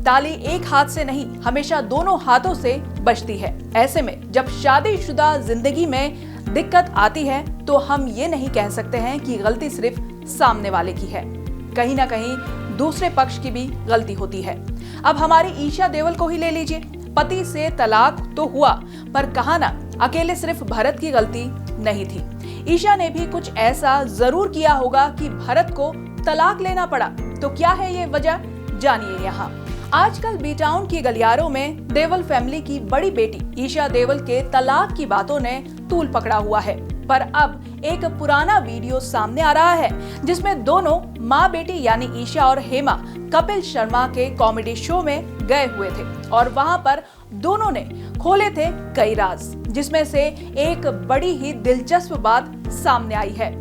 ताली एक हाथ से नहीं, हमेशा दोनों हाथों से बजती है। ऐसे में जब शादीशुदा जिंदगी में दिक्कत आती है तो हम ये नहीं कह सकते हैं कि गलती सिर्फ सामने वाले की है, कहीं ना कहीं दूसरे पक्ष की भी गलती होती है। अब हमारी ईशा देओल को ही ले लीजिए, पति से तलाक तो हुआ, पर कहा ना, अकेले सिर्फ भरत की गलती नहीं थी। ईशा ने भी कुछ ऐसा जरूर किया होगा कि भरत को तलाक लेना पड़ा। तो क्या है ये वजह, जानिए यहाँ। आजकल बी टाउन की गलियारों में देओल फैमिली की बड़ी बेटी ईशा देओल के तलाक की बातों ने तूल पकड़ा हुआ है। पर अब एक पुराना वीडियो सामने आ रहा है जिसमें दोनों माँ बेटी यानी ईशा और हेमा कपिल शर्मा के कॉमेडी शो में गए हुए थे और वहां पर दोनों ने खोले थे कई राज, जिसमें से एक बड़ी ही दिलचस्प बात सामने आई है,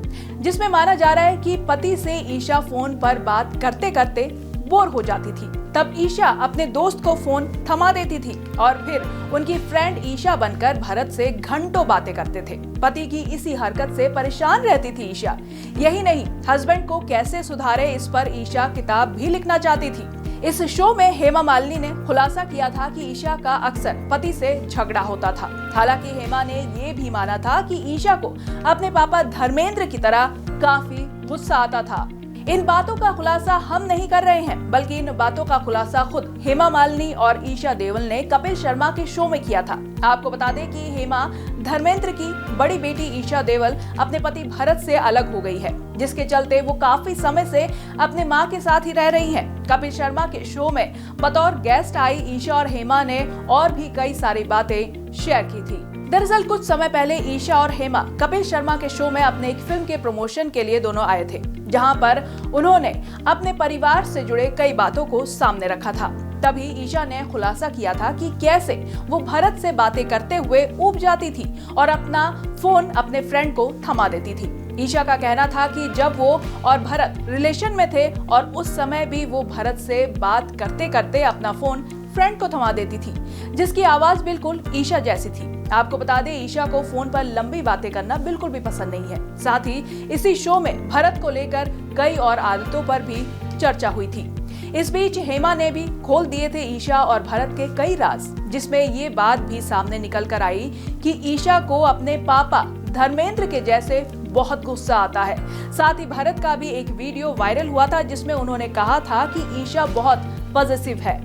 जिसमें माना जा रहा है कि पति से ईशा फोन पर बात करते करते बोर हो जाती थी। तब ईशा अपने दोस्त को फोन थमा देती थी और फिर उनकी फ्रेंड ईशा बनकर भरत से घंटों बातें करते थे। पति की इसी हरकत से परेशान रहती थी ईशा। यही नहीं, हस्बैंड को कैसे सुधारे, इस पर ईशा किताब भी लिखना चाहती थी। इस शो में हेमा मालिनी ने खुलासा किया था कि ईशा का अक्सर पति से झगड़ा होता था। हालांकि हेमा ने ये भी माना था कि ईशा को अपने पापा धर्मेंद्र की तरह काफी गुस्सा आता था। इन बातों का खुलासा हम नहीं कर रहे हैं, बल्कि इन बातों का खुलासा खुद हेमा मालिनी और ईशा देओल ने कपिल शर्मा के शो में किया था। आपको बता दें कि हेमा धर्मेंद्र की बड़ी बेटी ईशा देओल अपने पति भरत से अलग हो गई है, जिसके चलते वो काफी समय से अपने मां के साथ ही रह रही हैं। कपिल शर्मा के शो में बतौर गेस्ट आई ईशा और हेमा ने और भी कई सारी बातें शेयर की थी। दरअसल कुछ समय पहले ईशा और हेमा कपिल शर्मा के शो में अपने एक फिल्म के प्रमोशन के लिए दोनों आए थे, जहां पर उन्होंने अपने परिवार से जुड़े कई बातों को सामने रखा था। तभी ईशा ने खुलासा किया था कि कैसे वो भरत से बातें करते हुए ऊब जाती थी और अपना फोन अपने फ्रेंड को थमा देती थी। ईशा का कहना था कि जब वो और भरत रिलेशन में थे और उस समय भी वो भरत से बात करते करते अपना फोन फ्रेंड को थमा देती थी, जिसकी आवाज बिल्कुल ईशा जैसी थी। आपको बता दें, ईशा को फोन पर लंबी बातें करना बिल्कुल भी पसंद नहीं है। साथ ही इसी शो में भरत को लेकर कई और आदतों पर भी चर्चा हुई थी। इस बीच हेमा ने भी खोल दिए थे ईशा और भरत के कई राज, जिसमें ये बात भी सामने निकल कर आई कि ईशा को अपने पापा धर्मेंद्र के जैसे बहुत गुस्सा आता है। साथ ही भरत का भी एक वीडियो वायरल हुआ था जिसमें उन्होंने कहा था कि ईशा बहुत पॉजिटिव है।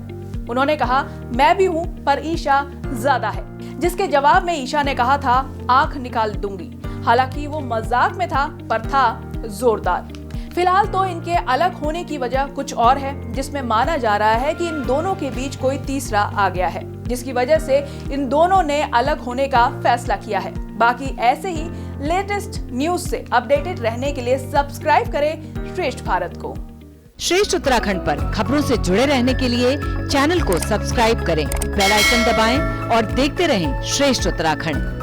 उन्होंने कहा, मैं भी हूँ पर ईशा ज्यादा है, जिसके जवाब में ईशा ने कहा था, आंख निकाल दूंगी। हालांकि वो मजाक में था पर था जोरदार। फिलहाल तो इनके अलग होने की वजह कुछ और है, जिसमें माना जा रहा है कि इन दोनों के बीच कोई तीसरा आ गया है, जिसकी वजह से इन दोनों ने अलग होने का फैसला किया है। बाकी ऐसे ही लेटेस्ट न्यूज से अपडेटेड रहने के लिए सब्सक्राइब करें श्रेष्ठ भारत को। श्रेष्ठ उत्तराखंड पर खबरों से जुड़े रहने के लिए चैनल को सब्सक्राइब करें, बेल आइकन दबाएं और देखते रहें श्रेष्ठ उत्तराखंड।